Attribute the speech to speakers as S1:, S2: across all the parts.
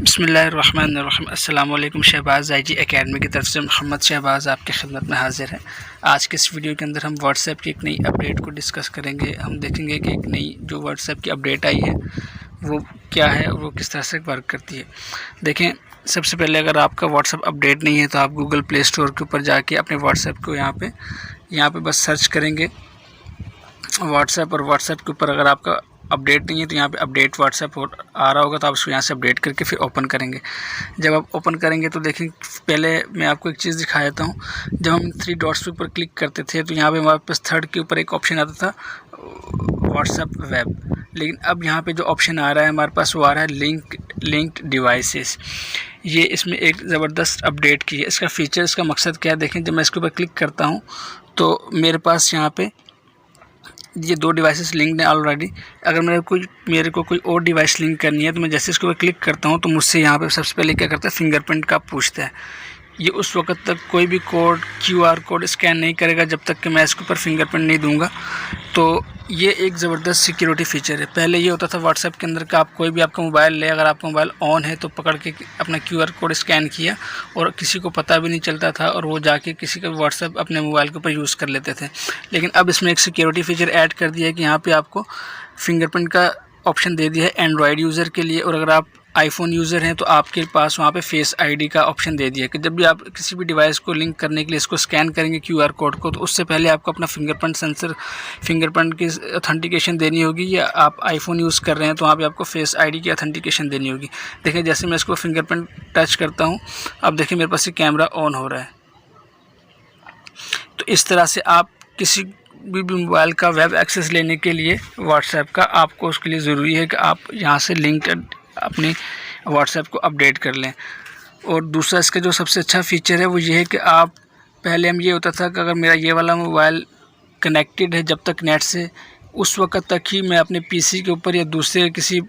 S1: बिस्मिल्लाहिर्रहमानिर्रहीम। अस्सलाम वालेकुम। शहबाज ज़रिए एकेडमी की तरफ से मोहम्मद शहबाज आपकी खिदमत में हाज़िर है। आज के इस वीडियो के अंदर हम व्हाट्सएप की एक नई अपडेट को डिस्कस करेंगे। हम देखेंगे कि एक नई जो व्हाट्सएप की अपडेट आई है वो क्या है, वो किस तरह से वर्क करती है। देखें, सबसे पहले अगर आपका व्हाट्सएप अपडेट नहीं है तो आप गूगल प्ले स्टोर के ऊपर जाके अपने व्हाट्सएप को यहाँ पे बस सर्च करेंगे व्हाट्सएप, और व्हाट्सएप के ऊपर अगर आपका अपडेट नहीं है तो यहाँ पे अपडेट व्हाट्सएप आ रहा होगा, तो आप उसको यहाँ से अपडेट करके फिर ओपन करेंगे। जब आप ओपन करेंगे तो देखें, पहले मैं आपको एक चीज़ दिखा देता हूँ। जब हम 3 डॉट्स के ऊपर क्लिक करते थे तो यहाँ पे हमारे पास थर्ड के ऊपर एक ऑप्शन आता था व्हाट्सएप वेब, लेकिन अब यहाँ पे जो ऑप्शन आ रहा है हमारे पास वो आ रहा है लिंक्ड डिवाइसेस। ये इसमें एक ज़बरदस्त अपडेट की है। इसका फ़ीचर, इसका मकसद क्या है, देखें जब मैं इसके ऊपर क्लिक करता हूँ तो मेरे पास यहाँ पे ये 2 डिवाइसेस लिंक्ड हैं ऑलरेडी। अगर मेरे को कोई और डिवाइस लिंक करनी है तो मैं जैसे इसके ऊपर क्लिक करता हूँ तो मुझसे यहाँ पे सबसे पहले क्या करता है, फिंगरप्रिंट का पूछता है। ये उस वक्त तक कोई भी कोड QR कोड स्कैन नहीं करेगा जब तक कि मैं इसके ऊपर फिंगरप्रिंट नहीं दूंगा। तो ये एक ज़बरदस्त सिक्योरिटी फ़ीचर है। पहले ये होता था व्हाट्सएप के अंदर कि आप कोई भी आपका मोबाइल ले, अगर आपका मोबाइल ऑन है तो पकड़ के अपना QR कोड स्कैन किया और किसी को पता भी नहीं चलता था, और वो जाके किसी का व्हाट्सएप अपने मोबाइल के ऊपर यूज़ कर लेते थे। लेकिन अब इसमें एक सिक्योरिटी फ़ीचर ऐड कर दिया है कि यहाँ पर आपको फिंगरप्रिंट का ऑप्शन दे दिया है एंड्रॉयड यूज़र के लिए, और अगर आप आईफोन यूज़र हैं तो आपके पास वहाँ पे फेस आईडी का ऑप्शन दे दिया है कि जब भी आप किसी भी डिवाइस को लिंक करने के लिए इसको स्कैन करेंगे QR कोड को, तो उससे पहले आपको अपना फिंगरप्रिंट की ऑथेंटिकेशन देनी होगी, या आप आईफोन यूज़ कर रहे हैं तो वहाँ पे आपको फेस आईडी की ऑथेंटिकेशन देनी होगी। देखें, जैसे मैं इसको फिंगरप्रिंट टच करता हूँ, अब देखिए मेरे पास ये कैमरा ऑन हो रहा है। तो इस तरह से आप किसी भी मोबाइल का वेब एक्सेस लेने के लिए व्हाट्सएप का, आपको उसके लिए ज़रूरी है कि आप यहाँ से लिंक अपनी व्हाट्सएप को अपडेट कर लें। और दूसरा इसका जो सबसे अच्छा फ़ीचर है वो ये है कि आप, पहले हम ये होता था कि अगर मेरा ये वाला मोबाइल कनेक्टेड है जब तक नेट से, उस वक्त तक ही मैं अपने PC के ऊपर या दूसरे किसी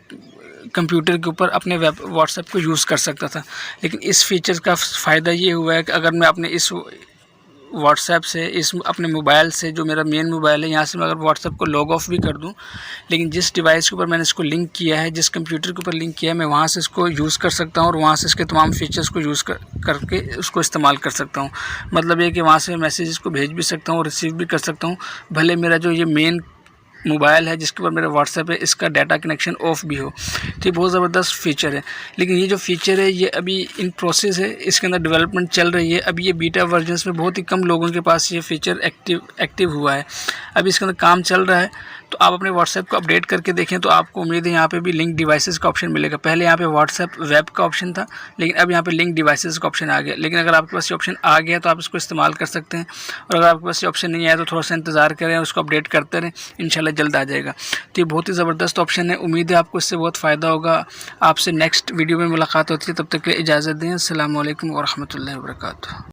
S1: कंप्यूटर के ऊपर अपने वेब व्हाट्सएप को यूज़ कर सकता था। लेकिन इस फीचर का फ़ायदा ये हुआ है कि अगर मैं अपने इस व्हाट्सएप से, इस अपने मोबाइल से, जो मेरा मेन मोबाइल है, यहाँ से मैं अगर व्हाट्सएप को लॉग ऑफ भी कर दूँ, लेकिन जिस डिवाइस के ऊपर मैंने इसको लिंक किया है, जिस कंप्यूटर के ऊपर लिंक किया है, मैं वहाँ से इसको यूज़ कर सकता हूँ और वहाँ से इसके तमाम फीचर्स को यूज़ करके उसको इस्तेमाल कर सकता हूँ। मतलब ये कि वहाँ से मैसेजेस को भेज भी सकता हूँ और रिसीव भी कर सकता हूँ, भले मेरा जो ये मेन मोबाइल है जिसके ऊपर मेरा व्हाट्सएप है इसका डाटा कनेक्शन ऑफ भी हो। तो ये बहुत ज़बरदस्त फ़ीचर है। लेकिन ये जो फ़ीचर है ये अभी इन प्रोसेस है, इसके अंदर डेवलपमेंट चल रही है। अभी ये बीटा वर्जन्स में बहुत ही कम लोगों के पास ये फ़ीचर एक्टिव हुआ है। अभी इसके अंदर काम चल रहा है, तो आप अपने व्हाट्सएप को अपडेट करके देखें तो आपको उम्मीद है यहाँ पे भी लिंक डिवाइसेस का ऑप्शन मिलेगा। पहले यहाँ पे व्हाट्सएप वेब का ऑप्शन था, लेकिन अब यहाँ पे लिंक डिवाइसेस का ऑप्शन आ गया। लेकिन अगर आपके पास ये ऑप्शन आ गया तो आप इसको इस्तेमाल कर सकते हैं, और अगर आपके पास ये ऑप्शन नहीं आया तो थोड़ा सा इंतज़ार करें, उसको अपडेट करते रहें, इंशाल्लाह जल्द आ जाएगा। तो ये बहुत ही ज़बरदस्त ऑप्शन है। उम्मीद है आपको इससे बहुत फ़ायदा होगा। आपसे नेक्स्ट वीडियो में मुलाकात होती है, तब तक के लिए इजाज़त दें। अस्सलामु अलैकुम व रहमतुल्लाहि व बरकातुहू।